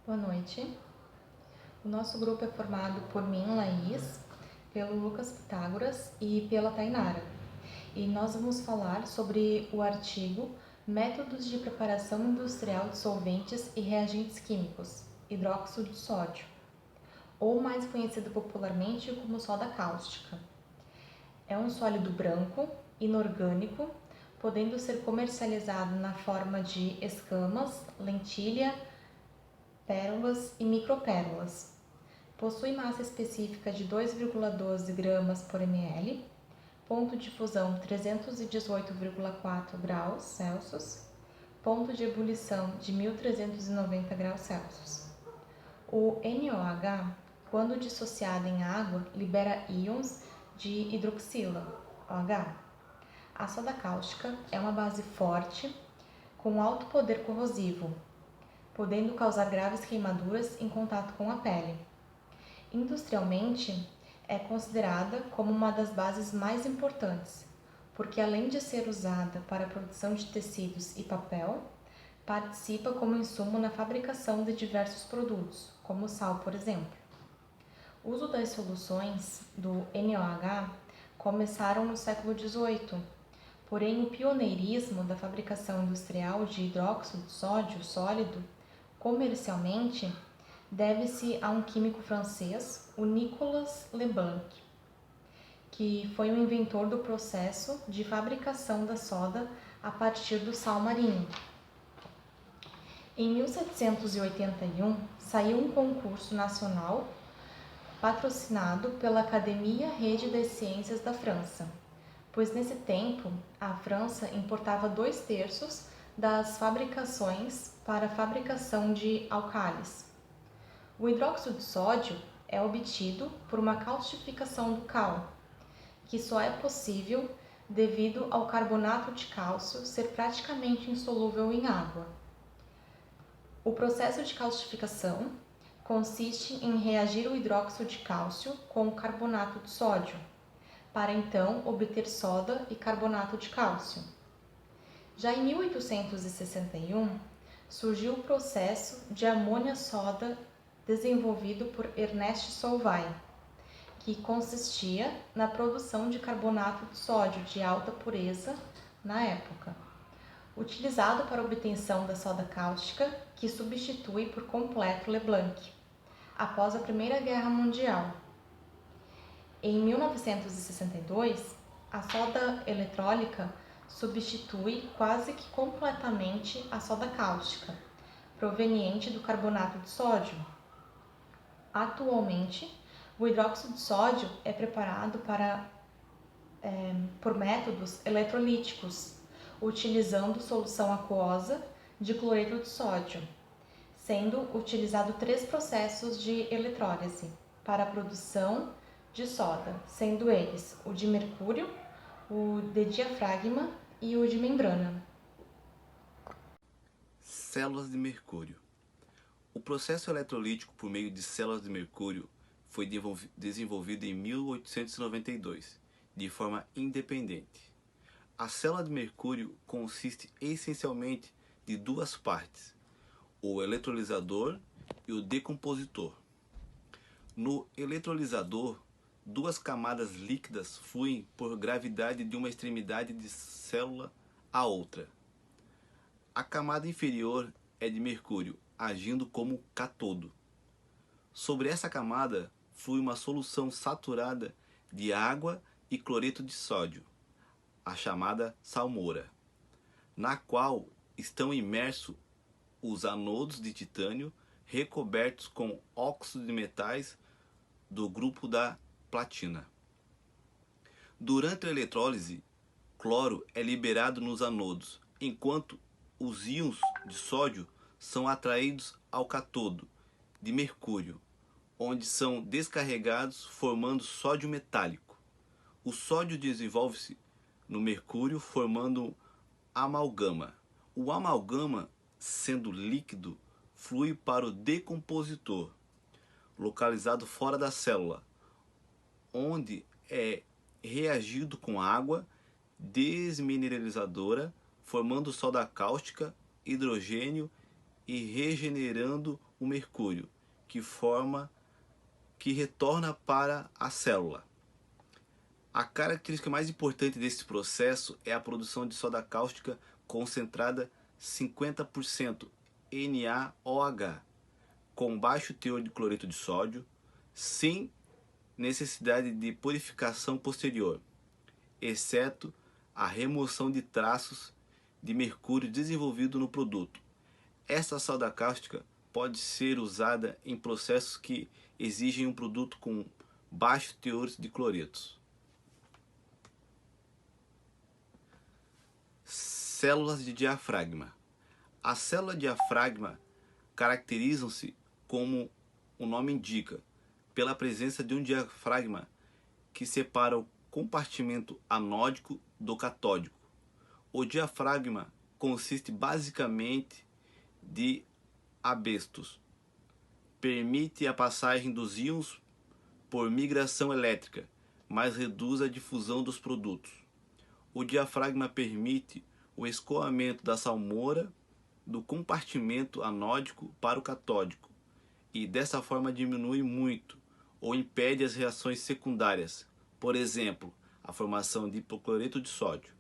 Boa noite. O nosso grupo é formado por mim, Laís, pelo Lucas Pitágoras e pela Tainara. E nós vamos falar sobre o artigo Métodos de preparação industrial de solventes e reagentes químicos, hidróxido de sódio, ou mais conhecido popularmente como soda cáustica. É um sólido branco, inorgânico, podendo ser comercializado na forma de escamas, lentilha, pérolas e micropérolas. Possui massa específica de 2,12 gramas por ml, ponto de fusão 318,4 graus Celsius, ponto de ebulição de 1390 graus Celsius. O NOH, quando dissociado em água, libera íons de hidroxila, OH. A soda cáustica é uma base forte, com alto poder corrosivo, podendo causar graves queimaduras em contato com a pele. Industrialmente, é considerada como uma das bases mais importantes, porque além de ser usada para a produção de tecidos e papel, participa como insumo na fabricação de diversos produtos, como o sal, por exemplo. O uso das soluções do NOH começaram no século XVIII, porém o pioneirismo da fabricação industrial de hidróxido de sódio sólido, comercialmente, deve-se a um químico francês, o Nicolas Leblanc, que foi o inventor do processo de fabricação da soda a partir do sal marinho. Em 1781, saiu um concurso nacional patrocinado pela Academia Rede das Ciências da França, pois nesse tempo a França importava 2/3 das fabricações para a fabricação de álcalis. O hidróxido de sódio é obtido por uma calcificação do cal, que só é possível devido ao carbonato de cálcio ser praticamente insolúvel em água. O processo de calcificação consiste em reagir o hidróxido de cálcio com o carbonato de sódio, para então obter soda e carbonato de cálcio. Já em 1861, surgiu o processo de amônia-soda desenvolvido por Ernest Solvay, que consistia na produção de carbonato de sódio de alta pureza na época, utilizado para a obtenção da soda cáustica, que substitui por completo Leblanc, após a Primeira Guerra Mundial. Em 1962, a soda eletrólica substitui quase que completamente a soda cáustica, proveniente do carbonato de sódio. Atualmente, o hidróxido de sódio é preparado por métodos eletrolíticos, utilizando solução aquosa de cloreto de sódio, sendo utilizado 3 processos de eletrólise para a produção de soda, sendo eles o de mercúrio, o de diafragma e o de membrana. Células de mercúrio. O processo eletrolítico por meio de células de mercúrio foi desenvolvido em 1892, de forma independente. A célula de mercúrio consiste essencialmente de 2 partes, o eletrolisador e o decompositor. No eletrolisador, 2 camadas líquidas fluem por gravidade de uma extremidade de célula à outra. A camada inferior é de mercúrio, agindo como cátodo. Sobre essa camada flui uma solução saturada de água e cloreto de sódio, a chamada salmoura, na qual estão imersos os anodos de titânio recobertos com óxido de metais do grupo da platina. Durante a eletrólise, cloro é liberado nos anodos, enquanto os íons de sódio são atraídos ao cátodo de mercúrio, onde são descarregados formando sódio metálico. O sódio desenvolve-se no mercúrio formando amalgama. O amalgama, sendo líquido, flui para o decompositor, localizado fora da célula, onde é reagido com água desmineralizadora, formando soda cáustica, hidrogênio e regenerando o mercúrio, que retorna para a célula. A característica mais importante desse processo é a produção de soda cáustica concentrada 50% NaOH, com baixo teor de cloreto de sódio, sem necessidade de purificação posterior, exceto a remoção de traços de mercúrio desenvolvido no produto. Essa soda cáustica pode ser usada em processos que exigem um produto com baixo teor de cloretos. Células de diafragma. As células de diafragma caracterizam-se, como o nome indica, pela presença de um diafragma que separa o compartimento anódico do catódico. O diafragma consiste basicamente de asbestos. Permite a passagem dos íons por migração elétrica, mas reduz a difusão dos produtos. O diafragma permite o escoamento da salmoura do compartimento anódico para o catódico e dessa forma diminui muito ou impede as reações secundárias, por exemplo, a formação de hipocloreto de sódio.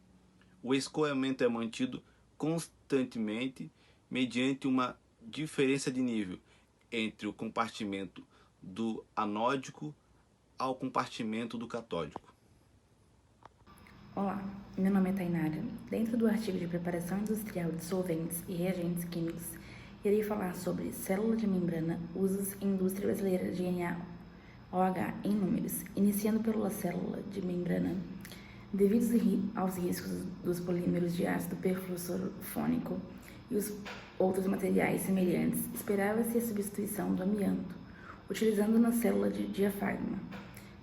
O escoamento é mantido constantemente mediante uma diferença de nível entre o compartimento do anódico ao compartimento do catódico. Olá, meu nome é Tainara. Dentro do artigo de preparação industrial de solventes e reagentes químicos, irei falar sobre célula de membrana, usos em indústria brasileira de NaOH em números, iniciando pela célula de membrana. Devido aos riscos dos polímeros de ácido perfluorofônico e os outros materiais semelhantes, esperava-se a substituição do amianto, utilizando na célula de diafragma.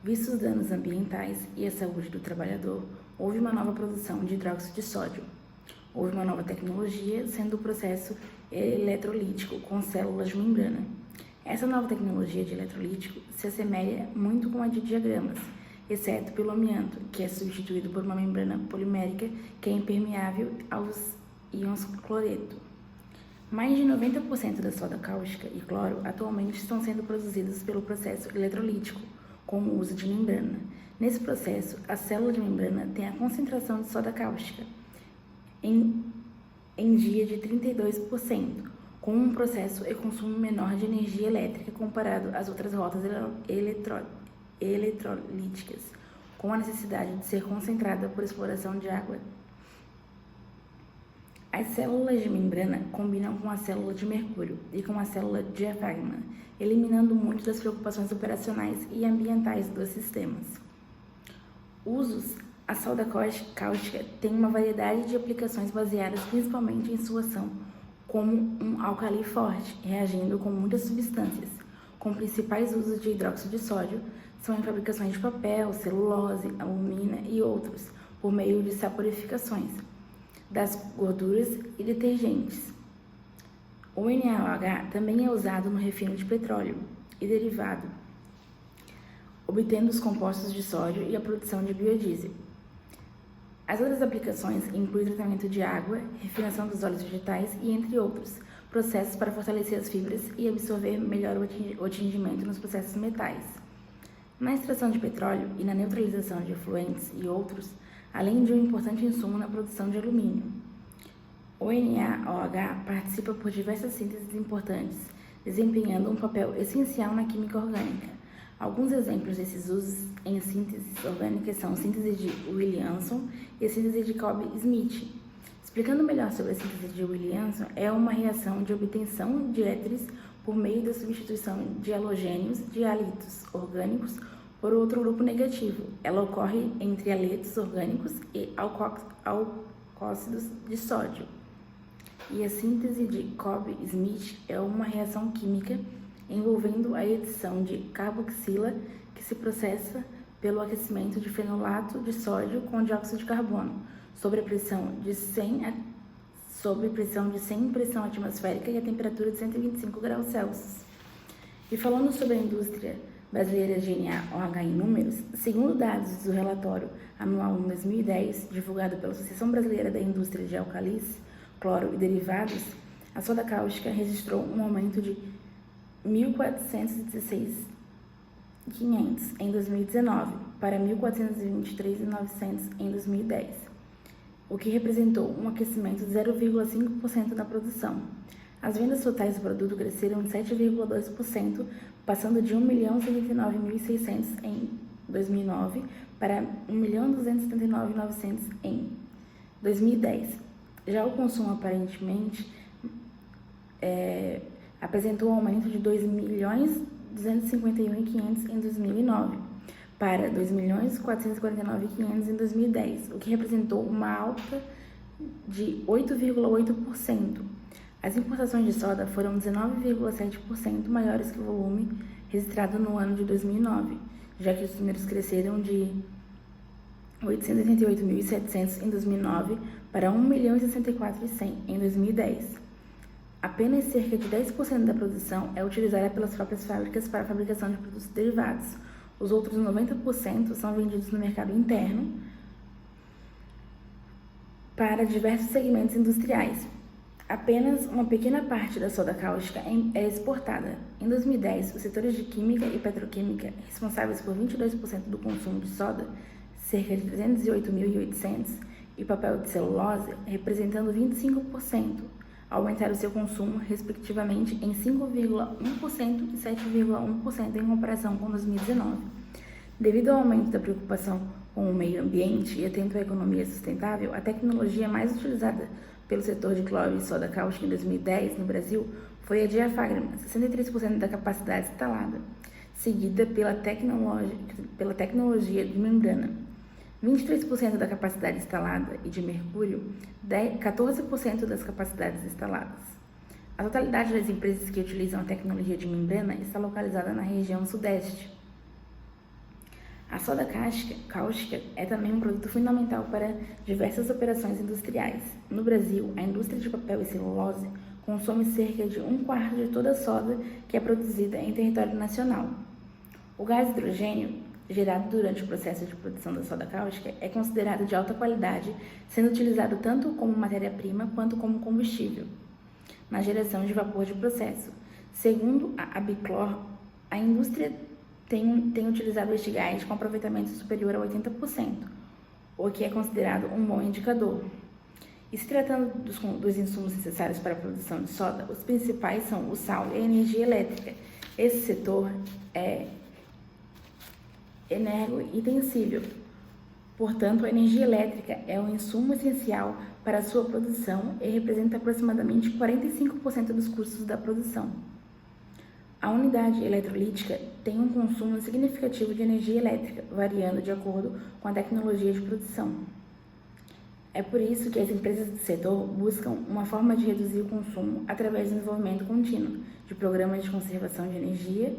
Vistos os danos ambientais e a saúde do trabalhador, houve uma nova produção de hidróxido de sódio. Houve uma nova tecnologia, sendo o processo eletrolítico com células de membrana. Essa nova tecnologia de eletrolítico se assemelha muito com a de diagramas, exceto pelo amianto, que é substituído por uma membrana polimérica que é impermeável aos íons cloreto. Mais de 90% da soda cáustica e cloro atualmente estão sendo produzidos pelo processo eletrolítico, com o uso de membrana. Nesse processo, a célula de membrana tem a concentração de soda cáustica em dia de 32%, com um processo e consumo menor de energia elétrica comparado às outras rotas eletrolíticas, com a necessidade de ser concentrada por exploração de água. As células de membrana combinam com a célula de mercúrio e com a célula de diafragma, eliminando muito das preocupações operacionais e ambientais dos sistemas. Usos. A soda cáustica tem uma variedade de aplicações baseadas principalmente em sua ação como um álcali forte, reagindo com muitas substâncias, com principais usos de hidróxido de sódio são em fabricações de papel, celulose, alumina e outros, por meio de saporificações das gorduras e detergentes. O NaOH também é usado no refino de petróleo e derivado, obtendo os compostos de sódio e a produção de biodiesel. As outras aplicações incluem tratamento de água, refinação dos óleos vegetais e, entre outros, processos para fortalecer as fibras e absorver melhor o atingimento nos processos metais. Na extração de petróleo e na neutralização de efluentes e outros, além de um importante insumo na produção de alumínio. O NaOH participa por diversas sínteses importantes, desempenhando um papel essencial na química orgânica. Alguns exemplos desses usos em síntese orgânica são a síntese de Williamson e a síntese de Cobb-Smith. Explicando melhor sobre a síntese de Williamson, é uma reação de obtenção de éteres por meio da substituição de halogênios de halitos orgânicos por outro grupo negativo. Ela ocorre entre haletos orgânicos e alcóxidos de sódio. E a síntese de Cobb-Smith é uma reação química envolvendo a adição de carboxila que se processa pelo aquecimento de fenolato de sódio com dióxido de carbono sob pressão de 100 pressão atmosférica e a temperatura de 125 graus Celsius. E falando sobre a indústria brasileira de NaOH em números, segundo dados do relatório anual em 2010, divulgado pela Associação Brasileira da Indústria de Álcalis, Cloro e Derivados, A soda cáustica registrou um aumento de 1.416.500 em 2019 para 1.423.900 em 2010, o que representou um aquecimento de 0,5% da produção. As vendas totais do produto cresceram 7,2%, passando de 1.079.600 em 2009 para 1.279.900 em 2010. Já o consumo aparentemente apresentou um aumento de 2.251.500 em 2009 para 2.449.500 em 2010, o que representou uma alta de 8,8%. As importações de soda foram 19,7% maiores que o volume registrado no ano de 2009, já que os números cresceram de 888.700 em 2009 para 1.064.100 em 2010. Apenas cerca de 10% da produção é utilizada pelas próprias fábricas para a fabricação de produtos derivados. Os outros 90% são vendidos no mercado interno para diversos segmentos industriais. Apenas uma pequena parte da soda cáustica é exportada. Em 2010, os setores de química e petroquímica, responsáveis por 22% do consumo de soda, cerca de 308.800, e papel de celulose, representando 25%, aumentaram seu consumo, respectivamente, em 5,1% e 7,1% em comparação com 2019. Devido ao aumento da preocupação com o meio ambiente e atento à economia sustentável, a tecnologia mais utilizada pelo setor de cloro e soda cáustica em 2010 no Brasil foi a diafragma, 63% da capacidade instalada, seguida pela tecnologia de membrana, 23% da capacidade instalada, e de mercúrio, 14% das capacidades instaladas. A totalidade das empresas que utilizam a tecnologia de membrana está localizada na região sudeste. A soda cáustica é também um produto fundamental para diversas operações industriais. No Brasil, a indústria de papel e celulose consome cerca de 1/4 de toda a soda que é produzida em território nacional. O gás hidrogênio, gerado durante o processo de produção da soda cáustica, é considerado de alta qualidade, sendo utilizado tanto como matéria-prima quanto como combustível na geração de vapor de processo. Segundo a Abiclor, a indústria tem utilizado este gás com aproveitamento superior a 80%, o que é considerado um bom indicador. E se tratando dos insumos necessários para a produção de soda, os principais são o sal e a energia elétrica. Esse setor é energointensível, portanto, a energia elétrica é um insumo essencial para a sua produção e representa aproximadamente 45% dos custos da produção. A unidade eletrolítica tem um consumo significativo de energia elétrica, variando de acordo com a tecnologia de produção. É por isso que as empresas do setor buscam uma forma de reduzir o consumo através do desenvolvimento contínuo de programas de conservação de energia.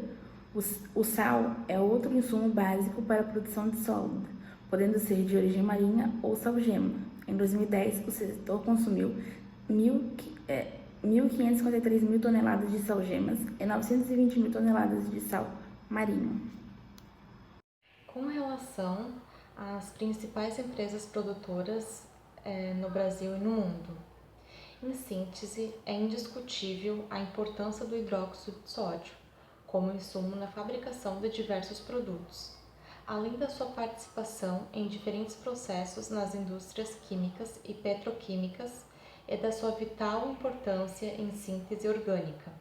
O sal é outro insumo básico para a produção de sólido, podendo ser de origem marinha ou salgema. Em 2010, o setor consumiu 1.553.000 toneladas de salgemas e 920.000 toneladas de sal marinho. Com relação às principais empresas produtoras no Brasil e no mundo, em síntese, é indiscutível a importância do hidróxido de sódio como insumo na fabricação de diversos produtos, além da sua participação em diferentes processos nas indústrias químicas e petroquímicas e da sua vital importância em síntese orgânica.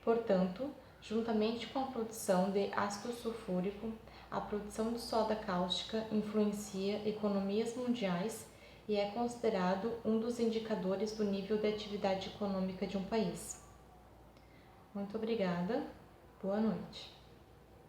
Portanto, juntamente com a produção de ácido sulfúrico, a produção de soda cáustica influencia economias mundiais e é considerado um dos indicadores do nível de atividade econômica de um país. Muito obrigada. Boa noite.